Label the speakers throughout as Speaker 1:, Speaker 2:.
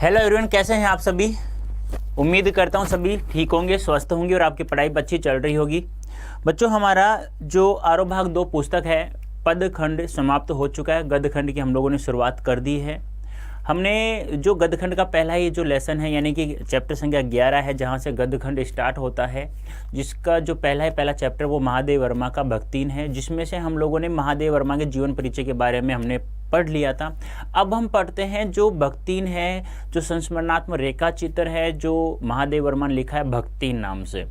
Speaker 1: Hello everyone, कैसे हैं आप सभी। उम्मीद करता हूं सभी ठीक होंगे, स्वस्थ होंगे और आपकी पढ़ाई अच्छी चल रही होगी। बच्चों, हमारा जो आरो भाग 2 पुस्तक है, पद खंड समाप्त हो चुका है। गद खंड की हम लोगों ने शुरुआत कर दी है। हमने जो गद खंड का पहला ही जो लेसन है, यानी कि चैप्टर संख्या 11 है, जहाँ से गद खंड स्टार्ट होता है, जिसका जो पहला चैप्टर वो महादेव वर्मा का भक्तिन है, जिसमें से हम लोगों ने महादेव वर्मा के जीवन परिचय के बारे में हमने पढ़ लिया था। अब हम पढ़ते हैं जो भक्तिन है, जो संस्मरणात्मक रेखा चित्र है, जो महादेव वर्मा ने लिखा है भक्तिन नाम से।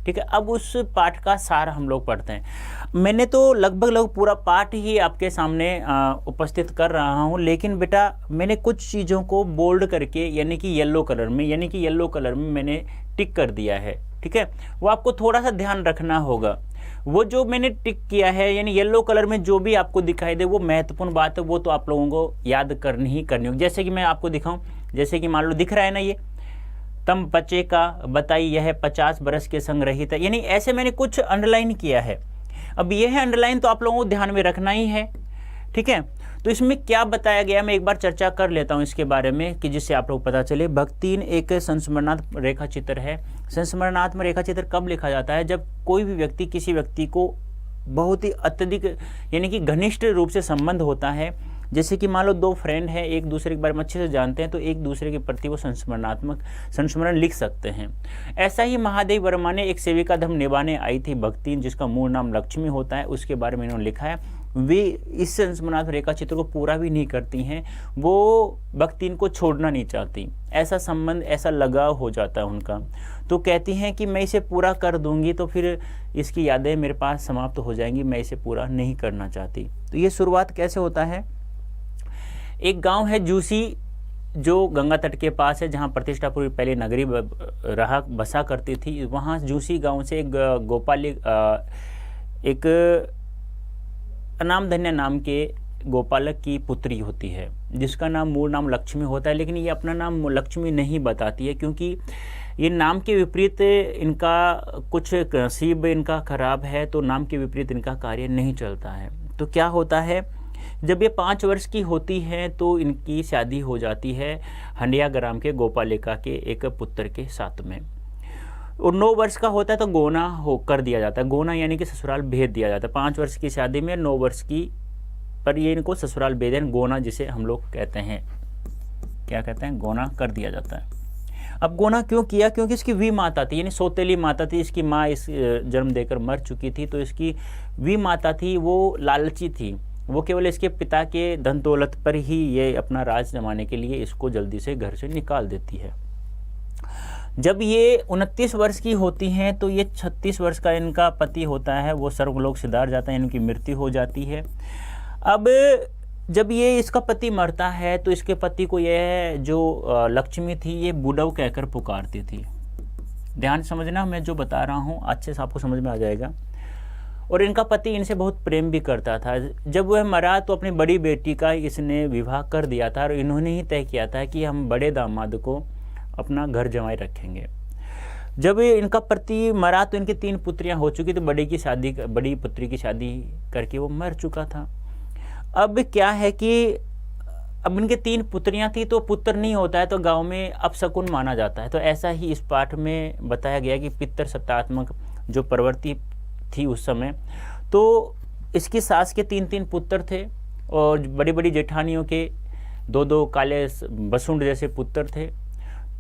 Speaker 1: ठीक है, अब उस पाठ का सार हम लोग पढ़ते हैं। मैंने तो लगभग पूरा पाठ ही आपके सामने उपस्थित कर रहा हूँ, लेकिन बेटा मैंने कुछ चीज़ों को बोल्ड करके यानी कि येलो कलर में मैंने टिक कर दिया है। ठीक है, वो आपको थोड़ा सा ध्यान रखना होगा। वो जो मैंने टिक किया है यानी येलो कलर में जो भी आपको दिखाई दे वो महत्वपूर्ण बात है, वो तो आप लोगों को याद करनी ही करनी होगी। जैसे कि मैं आपको दिखाऊं, जैसे कि मान लो दिख रहा है ना, ये तम बच्चे का बताई यह 50 बरस के संग रही था, यानी ऐसे मैंने कुछ अंडरलाइन किया है। अब यह है अंडरलाइन, तो आप लोगों को ध्यान में रखना ही है। ठीक है, तो इसमें क्या बताया गया मैं एक बार चर्चा कर लेता हूं इसके बारे में, कि जिससे आप लोग पता चले। भक्तिन एक संस्मरणात्मक रेखा चित्र है। संस्मरणात्मक रेखा चित्र कब लिखा जाता है? जब कोई भी व्यक्ति किसी व्यक्ति को बहुत ही अत्यधिक यानी कि घनिष्ठ रूप से संबंध होता है। जैसे कि मान लो 2 फ्रेंड हैं, एक दूसरे के बारे में अच्छे से जानते हैं, तो एक दूसरे के प्रति वो संस्मरण लिख सकते हैं। ऐसा ही महादेव वर्मा ने एक सेविका धर्म निभाने आई थी भक्तिन, जिसका मूल नाम लक्ष्मी होता है, उसके बारे में इन्होंने लिखा है। वे इस संस्मरणात्मक रेखा चित्र को पूरा भी नहीं करती हैं, वो भक्तिन को छोड़ना नहीं चाहती। ऐसा संबंध, ऐसा लगाव हो जाता है उनका, तो कहती हैं कि मैं इसे पूरा कर दूंगी तो फिर इसकी यादें मेरे पास समाप्त हो जाएंगी, मैं इसे पूरा नहीं करना चाहती। तो ये शुरुआत कैसे होता है? एक गांव है जूसी, जो गंगा तट के पास है, जहां प्रतिष्ठापुर पहले नगरी बसा करती थी। वहां जूसी गांव से एक एक अनामधन्य नाम के गोपालक की पुत्री होती है, जिसका नाम मूल नाम लक्ष्मी होता है, लेकिन ये अपना नाम लक्ष्मी नहीं बताती है, क्योंकि ये नाम के विपरीत इनका कुछ नसीब इनका खराब है, तो नाम के विपरीत इनका कार्य नहीं चलता है। तो क्या होता है, जब ये 5 वर्ष की होती हैं तो इनकी शादी हो जाती है हंडिया ग्राम के गोपालिका के एक पुत्र के साथ में। और 9 वर्ष का होता है तो गोना हो कर दिया जाता है। गोना यानी कि ससुराल भेज दिया जाता है। 5 वर्ष की शादी में 9 वर्ष की पर ये इनको ससुराल भेजन, गोना जिसे हम लोग कहते हैं, क्या कहते हैं, गोना कर दिया जाता है। अब गोना क्यों किया? क्योंकि इसकी वी माता थी, यानी सौतेली माता थी। इसकी माँ इस जन्म देकर मर चुकी थी, तो इसकी वी माता थी, वो लालची थी। वो केवल इसके पिता के धन दौलत पर ही ये अपना राज जमाने के लिए इसको जल्दी से घर से निकाल देती है। जब ये 29 वर्ष की होती हैं तो ये 36 वर्ष का इनका पति होता है, वो सर्वलोक सिधार जाता है, इनकी मृत्यु हो जाती है। अब जब ये इसका पति मरता है तो इसके पति को यह जो लक्ष्मी थी ये बुढ़ऊ कहकर पुकारती थी। ध्यान समझना, मैं जो बता रहा हूँ अच्छे से आपको समझ में आ जाएगा। और इनका पति इनसे बहुत प्रेम भी करता था। जब वह मरा तो अपनी बड़ी बेटी का इसने विवाह कर दिया था, और इन्होंने ही तय किया था कि हम बड़े दामाद को अपना घर जमाई रखेंगे। जब इनका पति मरा तो इनकी 3 पुत्रियां हो चुकी, तो बड़ी पुत्री की शादी करके वो मर चुका था। अब क्या है कि अब इनके 3 पुत्रियां थी, तो पुत्र नहीं होता है तो गांव में अपशकुन माना जाता है। तो ऐसा ही इस पाठ में बताया गया कि पितृ सत्तात्मक जो प्रवृत्ति थी उस समय, तो इसकी सास के 3 पुत्र थे, और बड़ी बड़ी जेठानियों के 2 काले बसुंड जैसे पुत्र थे।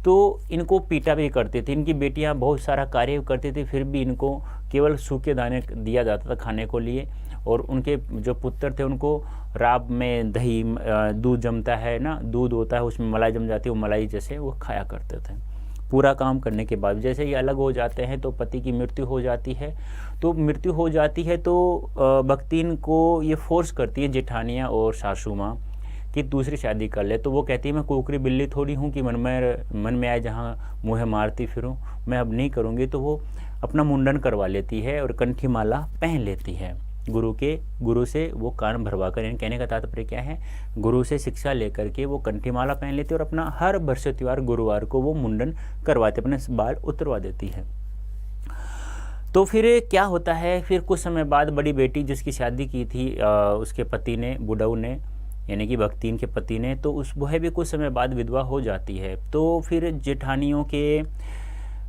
Speaker 1: तो इनको पीटा भी करती थी। इनकी बेटियां बहुत सारा कार्य करती थी, फिर भी इनको केवल सूखे दाने दिया जाता था खाने को लिए। और उनके जो पुत्र थे उनको राब में दही दूध जमता है ना, दूध होता है उसमें मलाई जम जाती है, वो मलाई जैसे वो खाया करते थे। पूरा काम करने के बाद जैसे ये अलग हो जाते हैं तो पति की मृत्यु हो जाती है। तो मृत्यु हो जाती है तो भक्तिन को ये फोर्स करती है जेठानियाँ और सासू माँ कि दूसरी शादी कर ले। तो वो कहती है मैं कुकरी बिल्ली थोड़ी हूँ कि मन में आए जहाँ मुँह मारती फिरूँ, मैं अब नहीं करूँगी। तो वो अपना मुंडन करवा लेती है और कंठी माला पहन लेती है। गुरु से वो कान भरवा कर, यानी कहने का तात्पर्य क्या है, गुरु से शिक्षा लेकर के वो कंठी माला पहन लेती है और अपना हर बृहस्पतिवार गुरुवार को वो मुंडन करवाते, अपने बाल उतरवा देती है। तो फिर क्या होता है, फिर कुछ समय बाद बड़ी बेटी जिसकी शादी की थी उसके पति ने, बुढ़ऊ ने, यानी कि भक्तिन के पति ने, तो उस वह भी कुछ समय बाद विधवा हो जाती है। तो फिर जेठानियों के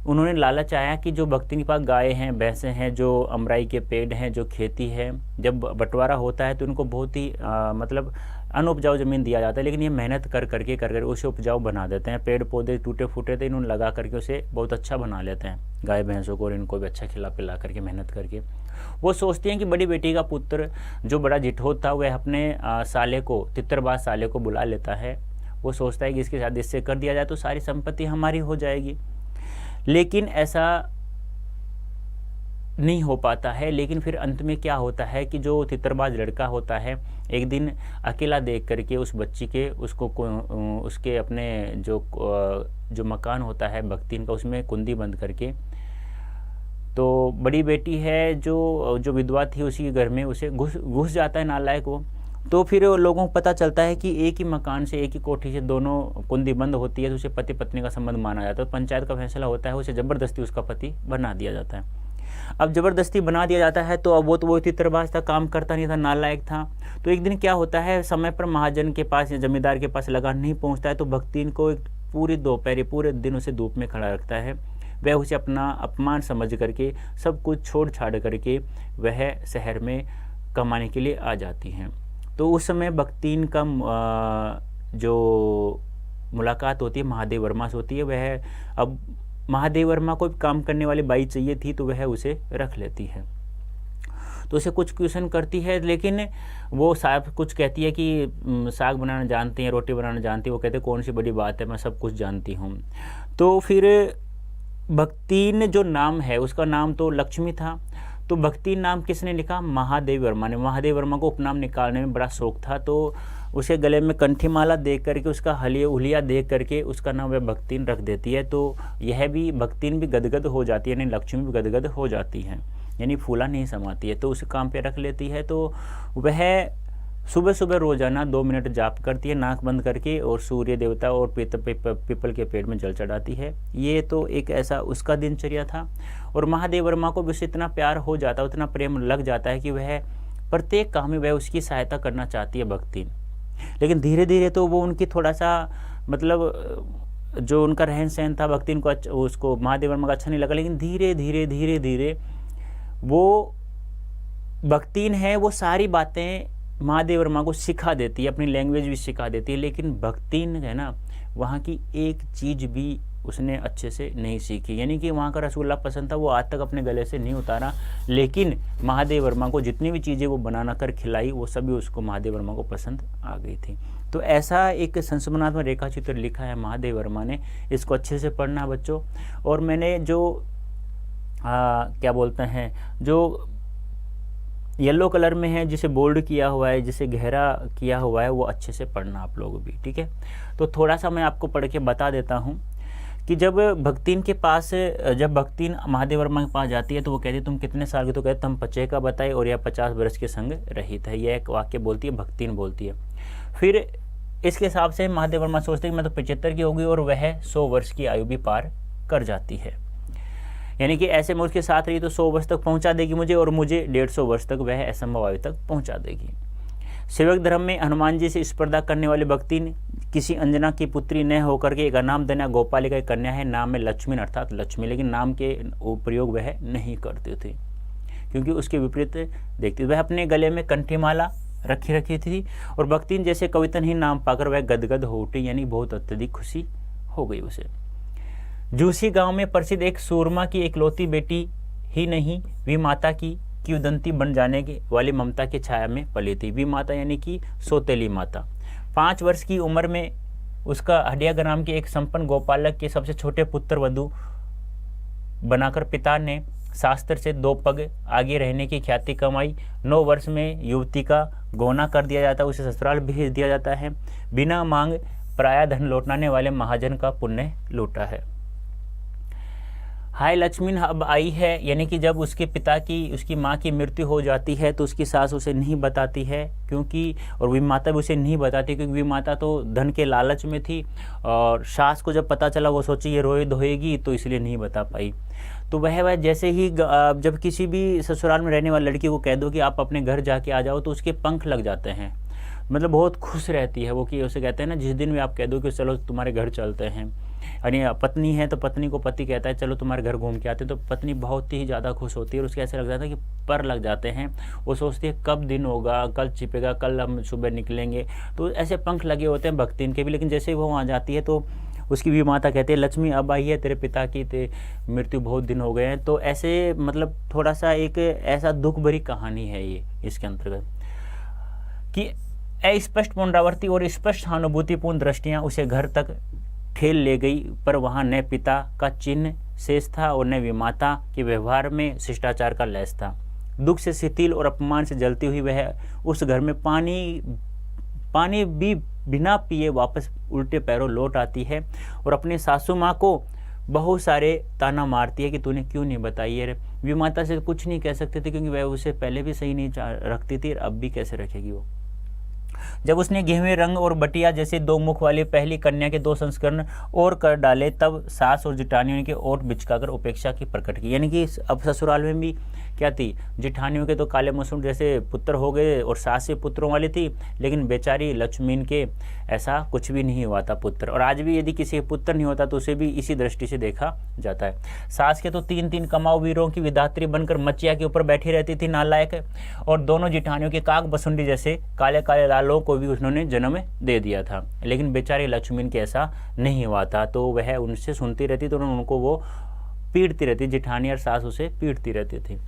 Speaker 1: उन्होंने लालच आया कि जो भक्तिन के पास गाय हैं, भैंसें हैं, जो अमराई के पेड़ हैं, जो खेती है, जब बंटवारा होता है तो उनको बहुत ही मतलब अनउपजाऊ ज़मीन दिया जाता है, लेकिन ये मेहनत कर करके उसे उपजाऊ बना देते हैं। पेड़ पौधे टूटे फूटे थे, इन्होंने लगा करके उसे बहुत अच्छा बना लेते हैं, गाय भैंसों को, और इनको भी अच्छा खिला पिला करके मेहनत करके। वो सोचती हैं कि बड़ी बेटी का पुत्र जो बड़ा जिठोत था वह अपने साले को, तितरबाज साले को बुला लेता है। वो सोचता है कि इसके साथ इससे कर दिया जाए तो सारी संपत्ति हमारी हो जाएगी, लेकिन ऐसा नहीं हो पाता है। लेकिन फिर अंत में क्या होता है कि जो तितरबाज लड़का होता है एक दिन अकेला देख करके उस बच्ची के उसके अपने जो मकान होता है भक्तिन का, उसमें कुंडी बंद करके, तो बड़ी बेटी है जो विधवा थी उसी के घर में उसे घुस जाता है नालायक वो। तो फिर लोगों को पता चलता है कि एक ही मकान से, एक ही कोठी से दोनों कुंडी बंद होती है, तो उसे पति पत्नी का संबंध माना जाता है। तो पंचायत का फैसला होता है, उसे ज़बरदस्ती उसका पति बना दिया जाता है। अब ज़बरदस्ती बना दिया जाता है तो अब वो तितरबाज था, काम करता नहीं था, नालायक था। तो एक दिन क्या होता है, समय पर महाजन के पास या जमींदार के पास लगान नहीं पहुंचता है, तो भक्तिन को एक पूरी दोपहर पूरे दिन उसे धूप में खड़ा रखता है। वह उसे अपना अपमान समझ करके सब कुछ छोड़ छाड़ करके वह शहर में कमाने के लिए आ जाती हैं। तो उस समय भक्तिन का जो मुलाकात होती है महादेव वर्मा से होती है। वह अब महादेव वर्मा को काम करने वाली बाई चाहिए थी, तो वह उसे रख लेती है। तो उसे कुछ क्वेश्चन करती है, लेकिन वो साहब कुछ कहती है कि साग बनाना जानती हैं, रोटी बनाना जानती है। वो कहते कौन सी बड़ी बात है, मैं सब कुछ जानती हूँ। तो फिर भक्तिन जो नाम है उसका नाम तो लक्ष्मी था, तो भक्तिन नाम किसने लिखा, महादेव वर्मा ने। महादेव वर्मा को उपनाम निकालने में बड़ा शौक था, तो उसे गले में कंठी माला देख करके, उसका हुलिया देख करके उसका नाम वह भक्तिन रख देती है। तो यह भी भक्तिन भी गदगद हो जाती है, यानी लक्ष्मी भी गदगद हो जाती है, यानी फूला नहीं समाती है, तो उस काम पे रख लेती है। तो वह सुबह सुबह रोजाना 2 मिनट जाप करती है नाक बंद करके, और सूर्य देवता और पीपल के पेड़ में जल चढ़ाती है। ये तो एक ऐसा उसका दिनचर्या था। और महादेव वर्मा को भी उससे इतना प्यार हो जाता है, उतना प्रेम लग जाता है कि वह प्रत्येक काम में वह उसकी सहायता करना चाहती है भक्तिन। लेकिन धीरे धीरे तो वो उनकी थोड़ा सा मतलब जो उनका रहन सहन था भक्तिन को उसको महादेव वर्मा का अच्छा नहीं लगा। लेकिन धीरे धीरे वो भक्तिन है वो सारी बातें महादेव वर्मा को सिखा देती है, अपनी लैंग्वेज भी सिखा देती है। लेकिन भक्तिन है ना, वहाँ की एक चीज़ भी उसने अच्छे से नहीं सीखी, यानी कि वहाँ का रसगुल्ला पसंद था, वो आज तक अपने गले से नहीं उतारा। लेकिन महादेव वर्मा को जितनी भी चीज़ें वो बनाना कर खिलाई, वो सभी उसको महादेव वर्मा को पसंद आ गई थी। तो ऐसा एक संस्मरणात्मक रेखा चित्र लिखा है महादेव वर्मा ने, इसको अच्छे से पढ़ना बच्चों। और मैंने जो क्या बोलते हैं, जो येलो कलर में है, जिसे बोल्ड किया हुआ है, जिसे गहरा किया हुआ है, वो अच्छे से पढ़ना आप लोग भी, ठीक है। तो थोड़ा सा मैं आपको पढ़ के बता देता हूँ कि जब भक्तिन महादेव वर्मा के पास जाती है तो वो कहती है तुम कितने साल की, तो कहते तुम 50 का बताए और यह 50 वर्ष के संग रहित है। यह एक वाक्य बोलती है, भक्तिन बोलती है। फिर इसके हिसाब से महादेव वर्मा सोचते हैं कि मैं तो 75 की होगी, और वह 100 वर्ष की आयु भी पार कर जाती है। यानी कि ऐसे में उसके साथ रही तो 100 वर्ष तक पहुंचा देगी मुझे, और मुझे 150 वर्ष तक वह असंभव आयु तक पहुंचा देगी। सेवक धर्म में हनुमान जी से स्पर्धा करने वाले भक्तिन किसी अंजना की पुत्री न होकर के एक अनाम धन्या गोपालिका की कन्या है, नाम है लक्ष्मी अर्थात लक्ष्मी, लेकिन नाम के प्रयोग वह नहीं करते थे क्योंकि उसके विपरीत देखती। वह अपने गले में कंठीमाला रखी थी, और भक्तिन जैसे कवितन ही नाम पाकर वह गदगद हो उठी, यानी बहुत अत्यधिक खुशी हो गई उसे। जूसी गांव में प्रसिद्ध एक सूरमा की इकलौती बेटी ही नहीं, वी माता की किंवदंती बन जाने वाली ममता की छाया में पली थी। वी माता यानी कि सौतेली माता। 5 वर्ष की उम्र में उसका हडिया ग्राम के एक संपन्न गोपालक के सबसे छोटे पुत्र वधु बनाकर पिता ने शास्त्र से 2 पग आगे रहने की ख्याति कमाई। 9 वर्ष में युवती का गौना कर दिया जाता है, उसे ससुराल भेज दिया जाता है। बिना मांग पराया धन लौटाने वाले महाजन का पुण्य लूटा है। हाय लक्ष्मी अब आई है, यानी कि जब उसके पिता की उसकी माँ की मृत्यु हो जाती है तो उसकी सास उसे नहीं बताती है, क्योंकि और वी माता भी उसे नहीं बताती क्योंकि वी माता तो धन के लालच में थी, और सास को जब पता चला वो सोची ये रोए धोएगी, तो इसलिए नहीं बता पाई। तो वह जैसे ही जब किसी भी ससुराल में रहने वाली लड़की को कह दो कि आप अपने घर जाके आ जाओ, तो उसके पंख लग जाते हैं। मतलब बहुत खुश रहती है वो, कि उसे कहते हैं ना, जिस दिन भी आप कह दो कि चलो तुम्हारे घर चलते हैं, यानी पत्नी है तो पत्नी को पति कहता है चलो तुम्हारे घर घूम के आते हैं, तो पत्नी बहुत ही ज़्यादा खुश होती है और उसके ऐसे लग जाता है कि पर लग जाते हैं। वो सोचती है कब दिन होगा, कल छिपेगा, कल हम सुबह निकलेंगे, तो ऐसे पंख लगे होते हैं भक्तिन के भी। लेकिन जैसे वो वहाँ जाती है तो उसकी भी माता कहती है लक्ष्मी अब आई है, तेरे पिता की मृत्यु बहुत दिन हो गए हैं। तो ऐसे मतलब थोड़ा सा एक ऐसा दुख भरी कहानी है ये इसके अंतर्गत, कि अस्पष्ट पुनरावृत्ति और स्पष्ट सहानुभूतिपूर्ण दृष्टियाँ उसे घर तक ठेल ले गई, पर वहाँ न पिता का चिन्ह शेष था और न विमाता के व्यवहार में शिष्टाचार का लैस था। दुख से शिथिल और अपमान से जलती हुई वह उस घर में पानी भी बिना पिए वापस उल्टे पैरों लौट आती है और अपने सासू माँ को बहुत सारे ताना मारती है कि तूने क्यों नहीं बताई है। विमाता से कुछ नहीं कह सकती थी क्योंकि वह उसे पहले भी सही नहीं रखती थी, अब भी कैसे रखेगी वो। जब उसने गेहूं रंग और बटिया जैसे दो मुख वाली पहली कन्या के 2 संस्करण और कर डाले, तब सास और जिठानियों के ओट बिचकाकर उपेक्षा की प्रकट की। यानी कि अब ससुराल में भी क्या थी, जिठानियों के तो काले मसूम जैसे पुत्र हो गए और सास से पुत्रों वाली थी, लेकिन बेचारी लक्ष्मीन के ऐसा कुछ भी नहीं हुआ था पुत्र। और आज भी यदि किसी पुत्र नहीं होता तो उसे भी इसी दृष्टि से देखा जाता है। सास के तो 3 कमाऊ वीरों की विधात्री बनकर मचिया के ऊपर बैठी रहती थी नालायक, और दोनों जिठानियों के काक बसुंडी जैसे काले काले लालों को भी उन्होंने जन्म दे दिया था, लेकिन बेचारी लक्ष्मीन के ऐसा नहीं हुआ था। तो वह उनसे सुनती रहती तो उनको वो पीटती रहती, जिठानी और सास उसे पीटती रहती थी।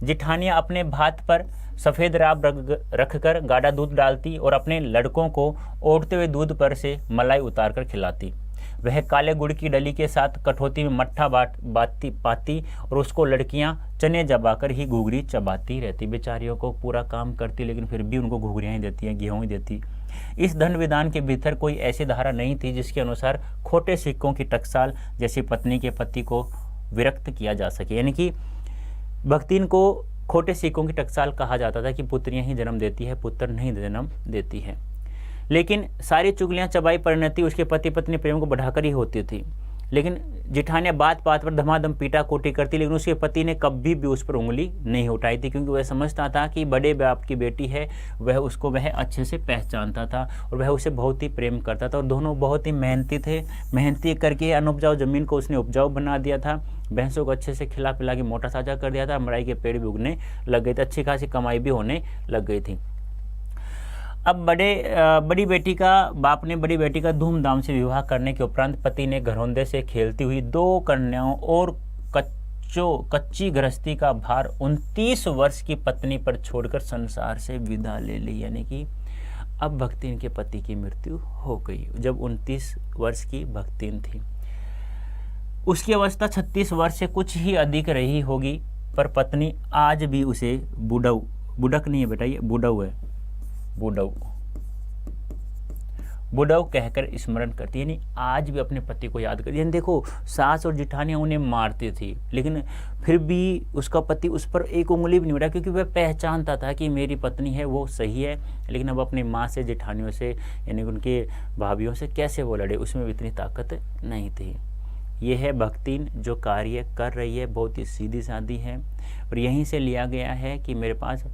Speaker 1: जिठानियाँ अपने भात पर सफ़ेद राब रखकर गाढ़ा दूध डालती और अपने लड़कों को ओढ़ते हुए दूध पर से मलाई उतार कर खिलाती। वह काले गुड़ की डली के साथ कठौती में मट्ठा पाती और उसको लड़कियां चने जबाकर ही घुघरी चबाती रहती। बेचारियों को पूरा काम करती लेकिन फिर भी उनको घुघरियाँ ही देती हैं, गेहूँ ही देती। इस धन विधान के भीतर कोई ऐसी धारा नहीं थी जिसके अनुसार खोटे सिक्कों की टकसाल जैसी पत्नी के पति को विरक्त किया जा सके। यानी कि भक्तिन को खोटे सिक्कों की टकसाल कहा जाता था कि पुत्रियां ही जन्म देती है, पुत्र नहीं जन्म देती है। लेकिन सारी चुगलियां चबाई परिणति उसके पति पत्नी प्रेम को बढ़ाकर ही होती थी। लेकिन जिठानियाँ बात बात पर धमाधम पीटा कोटी करती, लेकिन उसके पति ने कभी भी उस पर उंगली नहीं उठाई थी, क्योंकि वह समझता था कि बड़े बाप की बेटी है, वह अच्छे से पहचानता था और वह उसे बहुत ही प्रेम करता था। और दोनों बहुत ही मेहनती थे, मेहनती करके अनुपजाऊ ज़मीन को उसने उपजाऊ बना दिया था। भैंसों को अच्छे से खिला पिला के मोटा साझा कर दिया था। मड़ाई के पेड़ भी उगने लग गए थे, अच्छी खासी कमाई भी होने लग गई थी। अब बड़ी बेटी का बाप ने बड़ी बेटी का धूमधाम से विवाह करने के उपरांत पति ने घरौंदे से खेलती हुई 2 कन्याओं और कच्ची गृहस्थी का भार 29 वर्ष की पत्नी पर छोड़कर संसार से विदा ले ली। यानी कि अब भक्तिन के पति की मृत्यु हो गई जब 29 वर्ष की भक्तिन थी। उसकी अवस्था 36 वर्ष से कुछ ही अधिक रही होगी, पर पत्नी आज भी उसे बुडक नहीं है बेटा, ये बुडऊ है, बुडव कहकर स्मरण करती है। यानी आज भी अपने पति को याद करती है। देखो, सास और जिठानियाँ उन्हें मारती थी, लेकिन फिर भी उसका पति उस पर एक उंगली भी नहीं उठाया, क्योंकि वह पहचानता था कि मेरी पत्नी है वो सही है। लेकिन अब अपनी माँ से, जिठानियों से, यानी उनके भाभीयों से कैसे वो लड़े, उसमें इतनी ताकत नहीं थी। ये है भक्तिन जो कार्य कर रही है, बहुत ही सीधी सादी है। और यहीं से लिया गया है कि मेरे पास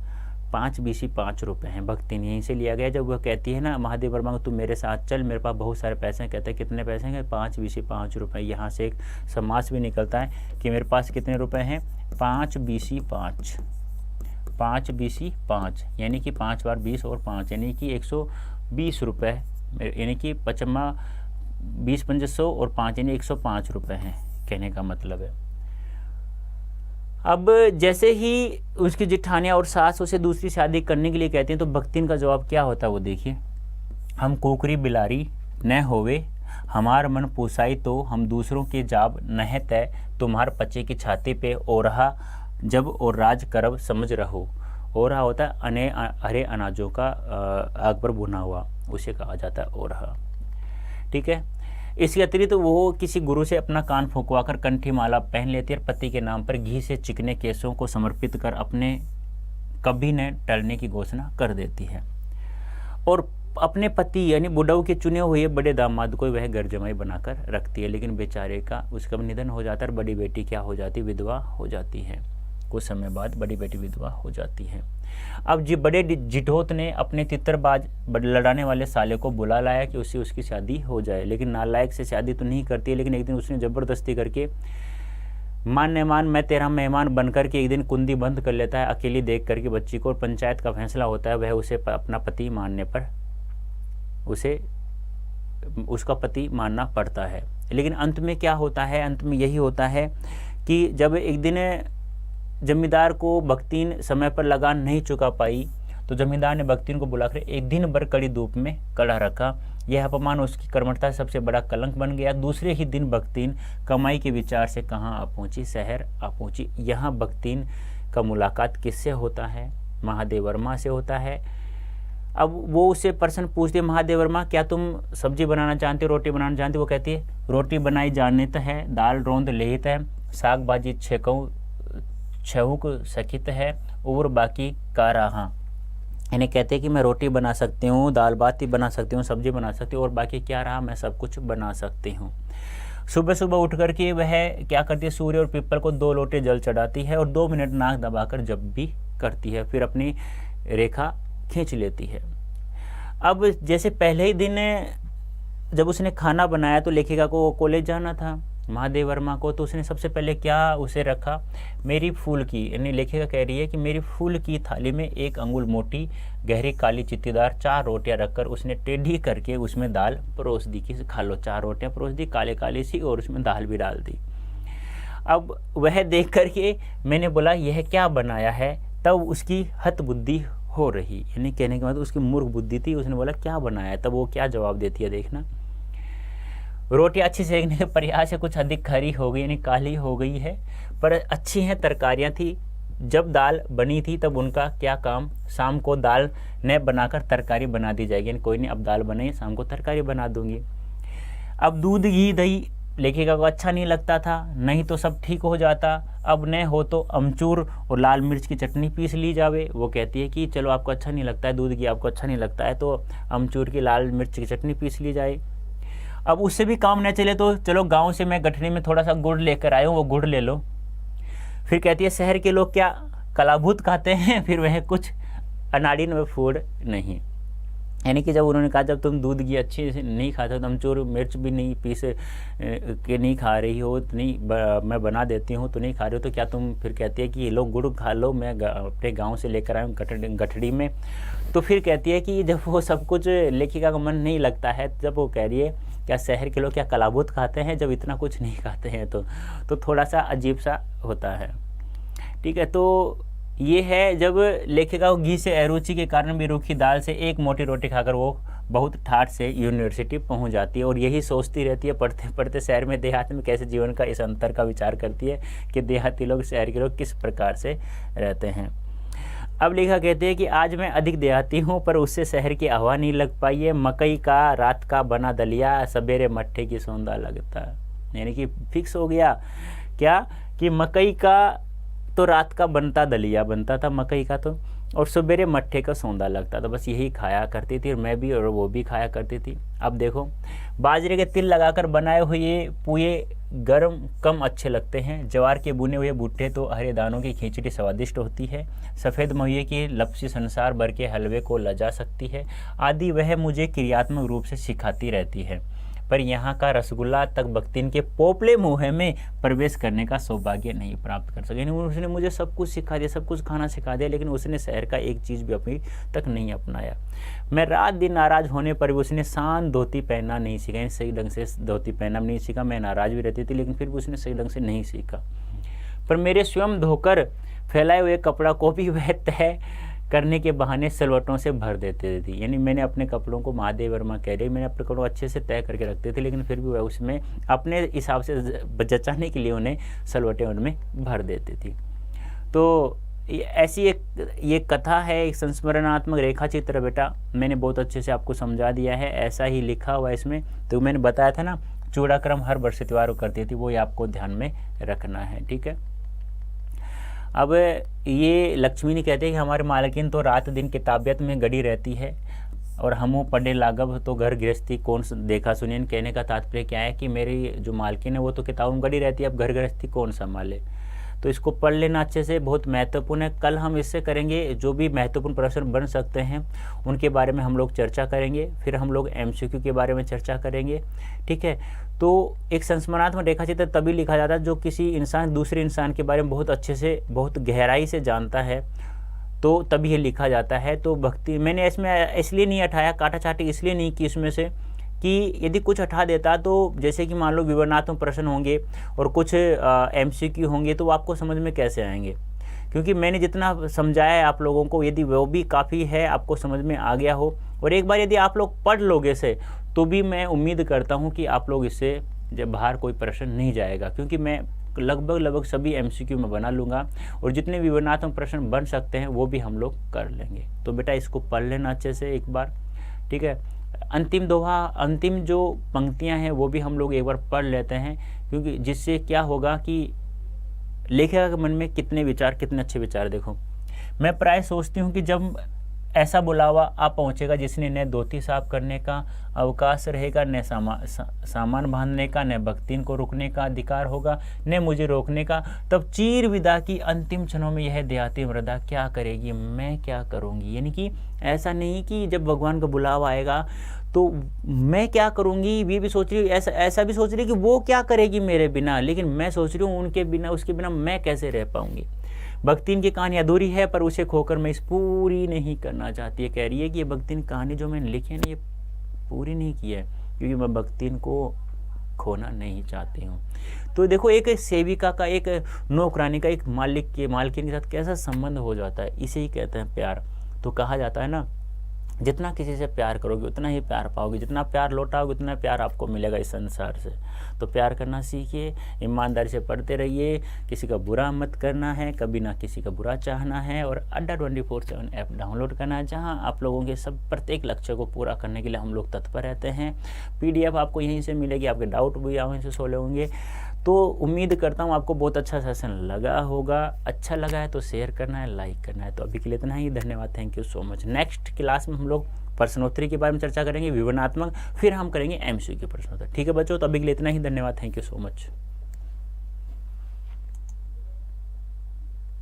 Speaker 1: 5 बीसी 5 रुपये हैं। भक्तिन यहीं से लिया गया। जब वह कहती है ना, महादेव वर्मा को, तू मेरे साथ चल, मेरे पास बहुत सारे पैसे हैं। कहते हैं कितने पैसे हैं? 5 बीसी 5 रुपये। यहाँ से एक समास भी निकलता है कि मेरे पास कितने रुपए हैं? 5 बीसी 5, 5 बीसी 5, यानी कि 5 बार 20 और 5, यानी कि 120 रुपये, यानी कि 25 20 500 और 5 यानी 105 रुपये हैं, कहने का मतलब है। अब जैसे ही उसकी जिठानियाँ और सास उसे दूसरी शादी करने के लिए कहती हैं, तो भक्तिन का जवाब क्या होता है वो देखिए। हम कुकरी बिलारी न होवे, हमार मन पोसाई तो हम दूसरों के जाब नह तय, तुम्हार पचे की छाती पे ओरहा जब और राज करब समझ रहो। ओरहा होता है हरे अनाजों का आग पर भुना हुआ, उसे कहा जाता है ओरहा। ठीक है। इसके अतिरिक्त तो वो किसी गुरु से अपना कान फूंकवाकर कंठी माला पहन लेती है और पति के नाम पर घी से चिकने केसों को समर्पित कर अपने कभी न टलने की घोषणा कर देती है। और अपने पति यानी बुढ़ऊ के चुने हुए बड़े दामाद को वह घर जमाई बनाकर रखती है। लेकिन बेचारे का उसका निधन हो जाता है और बड़ी बेटी क्या हो जाती, विधवा हो जाती है। कुछ समय बाद बड़ी बेटी विधवा हो जाती है। अब जी बड़े जिठोत ने अपने तितरबाज लड़ाने वाले साले को बुला लाया कि उससे उसकी शादी हो जाए, लेकिन नालायक से शादी तो नहीं करती है। लेकिन एक दिन उसने ज़बरदस्ती करके मान मैं तेरा मेहमान बनकर के एक दिन कुंडी बंद कर लेता है अकेली देख करके बच्ची को, और पंचायत का फैसला होता है वह उसे अपना पति मानने पर उसे उसका पति मानना पड़ता है। लेकिन अंत में क्या होता है, अंत में यही होता है कि जब एक दिन जमींदार को बख्तीन समय पर लगान नहीं चुका पाई तो जमींदार ने बख्तीन को बुलाकर एक दिन भर कड़ी धूप में खड़ा रखा। यह अपमान उसकी कर्मठता से सबसे बड़ा कलंक बन गया। दूसरे ही दिन बख्तीन कमाई के विचार से कहाँ आ पहुँची, शहर आ पहुँची। यहाँ बख्तीन का मुलाकात किससे होता है, महादेव वर्मा से होता है। अब वो उससे प्रश्न पूछते, महादेव वर्मा क्या तुम सब्जी बनाना जानते हो, रोटी बनाना जानते हो? वो कहती है रोटी बनाई जानत है, दाल रोंद लेहित है, साग भाजी छहुक सकित है और बाकी का रहा। इन्हें कहते हैं कि मैं रोटी बना सकती हूँ, दाल भात ही बना सकती हूँ, सब्जी बना सकती हूँ, और बाकी क्या रहा मैं सब कुछ बना सकती हूँ। सुबह सुबह उठ करके वह क्या करती है, सूर्य और पीपल को 2 लोटे जल चढ़ाती है और 2 मिनट नाक दबाकर जब भी करती है, फिर अपनी रेखा खींच लेती है। अब जैसे पहले ही दिन जब उसने खाना बनाया तो लेखिका को कॉलेज जाना था महादेव वर्मा को, तो उसने सबसे पहले क्या उसे रखा, मेरी फूल की, यानी लेखिका कह रही है कि मेरी फूल की थाली में 1 अंगुल मोटी गहरी काली चित्तीदार 4 रोटियां रखकर उसने टेढ़ी करके उसमें दाल परोस दी कि खा लो। 4 रोटियां परोस दी काले काली सी, और उसमें दाल भी डाल दी। अब वह देख करके मैंने बोला यह क्या बनाया है, तब उसकी हत बुद्धि हो रही, यानी कहने के बाद उसकी मूर्ख बुद्धि थी। उसने बोला क्या बनाया, तब वो क्या जवाब देती है देखना। रोटी अच्छी सेकने के प्रयास से कुछ अधिक खरी हो गई, यानी काली हो गई है, पर अच्छी हैं तरकारियाँ थी। जब दाल बनी थी तब उनका क्या काम, शाम को दाल न बनाकर तरकारी बना दी जाएगी, यानी कोई नहीं अब दाल बनाई शाम को तरकारी बना दूंगी। अब दूध घी दही लेखिका को अच्छा नहीं लगता था, नहीं तो सब ठीक हो जाता। अब न हो तो अमचूर और लाल मिर्च की चटनी पीस ली जावे। वो कहती है कि चलो आपको अच्छा नहीं लगता है, दूध घी आपको अच्छा नहीं लगता है, तो अमचूर की लाल मिर्च की चटनी पीस ली जाए। अब उससे भी काम न चले तो चलो गांव से मैं गठरी में थोड़ा सा गुड़ लेकर आया हूँ, वो गुड़ ले लो। फिर कहती है शहर के लोग क्या कलाभूत खाते हैं, फिर वह कुछ अनाड़ी में फूड नहीं। यानी कि जब उन्होंने कहा जब तुम दूध घी अच्छे से नहीं खाते हो, तो अमचूर मिर्च भी नहीं पीस के नहीं खा रही हो, तो नहीं मैं बना देती हूँ तो नहीं खा रही हो, तो क्या तुम फिर कहती है कि ये लोग गुड़ खा लो, मैं अपने गांव से लेकर आया हूँ गठड़ी में। तो फिर कहती है कि जब वो सब कुछ लेखिका का मन नहीं लगता है, जब वो कह रही है क्या शहर के लोग क्या कलाभूत खाते हैं जब इतना कुछ नहीं खाते हैं, तो थोड़ा सा अजीब सा होता है। ठीक है, तो ये है जब लेखिका को घी से अरुचि के कारण भी रूखी दाल से 1 मोटी रोटी खाकर वो बहुत ठाठ से यूनिवर्सिटी पहुंच जाती है, और यही सोचती रहती है पढ़ते पढ़ते शहर में देहात में कैसे जीवन का इस अंतर का विचार करती है कि देहाती लोग शहर के लोग किस प्रकार से रहते हैं। अब लेखिका कहते हैं कि आज मैं अधिक देहाती हूँ पर उससे शहर की हवा नहीं लग पाई है, मकई का रात का बना दलिया सवेरे मट्ठे की सौंदा लगता, यानी कि फिक्स हो गया क्या कि मकई का तो रात का बनता दलिया बनता था मकई का, तो और सवेरे मट्ठे का सौंदा लगता था, बस यही खाया करती थी, और मैं भी और वो भी खाया करती थी। अब देखो बाजरे के तिल लगाकर बनाए हुए पुए गर्म कम अच्छे लगते हैं, ज्वार के बुने हुए भुट्टे तो हरे दानों की खिचड़ी स्वादिष्ट होती है, सफ़ेद महुए की लपसी संसार भर के हलवे को लजा सकती है आदि वह मुझे क्रियात्मक रूप से सिखाती रहती है, पर यहाँ का रसगुल्ला तक बख्तीन के पोपले मुँह में प्रवेश करने का सौभाग्य नहीं प्राप्त कर सके। उसने मुझे सब कुछ सिखा दिया, सब कुछ खाना सिखा दिया, लेकिन उसने शहर का एक चीज़ भी अभी तक नहीं अपनाया। मैं रात दिन नाराज़ होने पर भी उसने शान धोती पहनना नहीं सीखा, सही ढंग से धोती पहनना नहीं सीखा। मैं नाराज़ भी रहती थी लेकिन फिर भी उसने सही ढंग से नहीं सीखा। पर मेरे स्वयं धोकर फैलाए हुए कपड़ा को भी वह तय करने के बहाने सलवटों से भर देते थे, यानी मैंने अपने कपड़ों को महादेव वर्मा कह रही मैंने अपने कपड़ों अच्छे से तय करके रखते थे, लेकिन फिर भी वह उसमें अपने हिसाब से जचाने के लिए उन्हें सलवटें उनमें भर देती थी। तो ऐसी ये कथा है, एक संस्मरणात्मक रेखा चित्र बेटा, मैंने बहुत अच्छे से आपको समझा दिया है, ऐसा ही लिखा हुआ है इसमें। तो मैंने बताया था ना चूड़ाक्रम हर वर्ष त्योहार करती थी, वो ये आपको ध्यान में रखना है। ठीक है, अब ये लक्ष्मी ने कहते हैं कि हमारे मालकिन तो रात दिन किताबियत में गड़ी रहती है और हम पढ़े लागब तो घर गृहस्थी कौन देखा सुनिए। कहने का तात्पर्य क्या है कि मेरी जो मालकिन है वो तो किताबों में गड़ी रहती है, अब घर गृहस्थी कौन संभाले। तो इसको पढ़ लेना अच्छे से, बहुत महत्वपूर्ण है। कल हम इससे करेंगे जो भी महत्वपूर्ण प्रश्न बन सकते हैं उनके बारे में हम लोग चर्चा करेंगे, फिर हम लोग MCQ के बारे में चर्चा करेंगे, ठीक है। तो एक संस्मरणात्मक रेखाचित्र तभी लिखा जाता है जो किसी इंसान दूसरे इंसान के बारे में बहुत अच्छे से, बहुत गहराई से जानता है, तो तभी ये लिखा जाता है। तो भक्ति मैंने इसमें इसलिए नहीं हटाया, काटा छाटी इसलिए नहीं की इसमें से कि यदि कुछ हटा देता तो जैसे कि मान लो विवरणात्मक प्रश्न होंगे और कुछ MCQ होंगे तो आपको समझ में कैसे आएंगे, क्योंकि मैंने जितना समझाया है आप लोगों को, यदि वो भी काफ़ी है, आपको समझ में आ गया हो, और एक बार यदि आप लोग पढ़ लोगे इसे, तो भी मैं उम्मीद करता हूँ कि आप लोग इससे जब बाहर कोई प्रश्न नहीं जाएगा, क्योंकि मैं लगभग सभी MCQ में बना लूँगा और जितने विवरणात्मक प्रश्न बन सकते हैं वो भी हम लोग कर लेंगे। तो बेटा इसको पढ़ लेना अच्छे से एक बार, ठीक है। अंतिम दोहा, अंतिम जो पंक्तियां हैं वो भी हम लोग एक बार पढ़ लेते हैं, क्योंकि जिससे क्या होगा कि लेखिका के मन में कितने विचार, कितने अच्छे विचार। देखो, मैं प्राय सोचती हूँ कि जब ऐसा बुलावा आ पहुँचेगा जिसने न धोती साफ करने का अवकाश रहेगा, न सामान बांधने का, न भक्तिन को रुकने का अधिकार होगा, न मुझे रोकने का, तब चीर विदा की अंतिम क्षणों में यह देहाती मृदा क्या करेगी, मैं क्या करूँगी। यानी कि ऐसा नहीं कि जब भगवान का बुलावा आएगा तो मैं क्या करूँगी, ये भी सोच रही हूँ, ऐसा भी सोच रही कि वो क्या करेगी मेरे बिना, लेकिन मैं सोच रही हूँ उनके बिना, उसके बिना मैं कैसे रह पाऊँगी। भक्तिन की कहानी अधूरी है पर उसे खोकर मैं इस पूरी नहीं करना चाहती है। कह रही है कि ये भक्तिन कहानी जो मैंने लिखी है ना, ये पूरी नहीं की है, क्योंकि मैं भक्तिन को खोना नहीं चाहती हूँ। तो देखो, एक सेविका का, एक नौकरानी का, एक मालकिन के साथ कैसा संबंध हो जाता है, इसे ही कहते हैं प्यार। तो कहा जाता है ना, जितना किसी से प्यार करोगे उतना ही प्यार पाओगे, जितना प्यार लौटाओगे उतना प्यार आपको मिलेगा इस संसार से। तो प्यार करना सीखिए, ईमानदारी से पढ़ते रहिए, किसी का बुरा मत करना है, कभी ना किसी का बुरा चाहना है, और अड्डा 24/7 ऐप डाउनलोड करना है, जहां आप लोगों के सब प्रत्येक लक्ष्य को पूरा करने के लिए हम लोग तत्पर रहते हैं। PDF आपको यहीं से मिलेगी, आपके डाउट भी वहीं से सोल्व होंगे। तो उम्मीद करता हूँ आपको बहुत अच्छा सेशन लगा होगा। अच्छा लगा है तो शेयर करना है, लाइक करना है। तो अभी के लिए इतना ही, धन्यवाद, thank you so much. Next class में हम लोग प्रश्नोत्तरी के बारे में चर्चा करेंगे, विवरणात्मक, फिर हम करेंगे MCQ प्रश्नोत्तरी। ठीक है बच्चों, तो अभी के लिए इतना ही, धन्यवाद, थैंक यू सो मच।